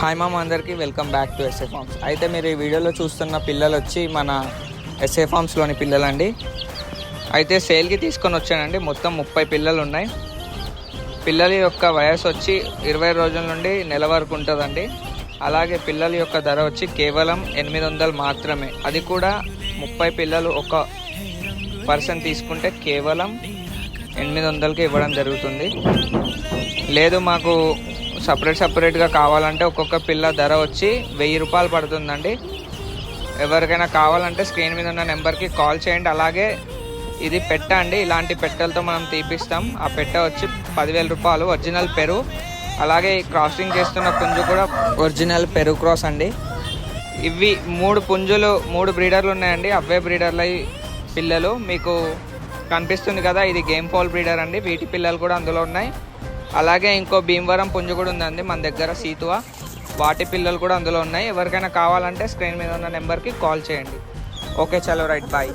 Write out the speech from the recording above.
Hi మామ అందరికీ welcome back to SA Farms. అయితే మీరు ఈ వీడియోలో చూస్తున్న పిల్లలు వచ్చి మన ఎస్ఏ ఫార్మ్స్లోని పిల్లలండి. అయితే సేల్కి తీసుకొని వచ్చానండి. మొత్తం 30 పిల్లలు ఉన్నాయి. పిల్లల యొక్క వయసు వచ్చి 20 రోజుల నుండి నెల వరకు ఉంటుందండి. అలాగే పిల్లల యొక్క ధర వచ్చి కేవలం 800 మాత్రమే. అది కూడా 30 పిల్లలు ఒక పర్సన్ తీసుకుంటే కేవలం 800కి ఇవ్వడం జరుగుతుంది. లేదు మాకు సపరేట్గా కావాలంటే ఒక్కొక్క పిల్ల ధర వచ్చి 1000 రూపాయలు పడుతుందండి. ఎవరికైనా కావాలంటే స్క్రీన్ మీద ఉన్న నెంబర్కి కాల్ చేయండి. అలాగే ఇది పెట్ట అండి, ఇలాంటి పెట్టెలతో మనం తీపిస్తాం. ఆ పెట్టె వచ్చి 10,000 రూపాయలు. Original Peru. అలాగే క్రాసింగ్ చేస్తున్న పుంజు కూడా ఒరిజినల్ పెరు క్రాస్ అండి. ఇవి 3 పుంజులు 3 బ్రీడర్లు ఉన్నాయండి. అవే బ్రీడర్ల పిల్లలు మీకు కనిపిస్తుంది కదా, ఇది గేమ్ ఫాల్ బ్రీడర్ అండి. వీటి పిల్లలు కూడా అందులో ఉన్నాయి. అలాగే ఇంకో భీమవరం పుంజు కూడా ఉందండి మన దగ్గర, సీతువా. వాటి పిల్లలు కూడా అందులో ఉన్నాయి. ఎవరికైనా కావాలంటే స్క్రీన్ మీద ఉన్న నెంబర్కి కాల్ చేయండి. ఓకే, చలో రైట్, బాయ్.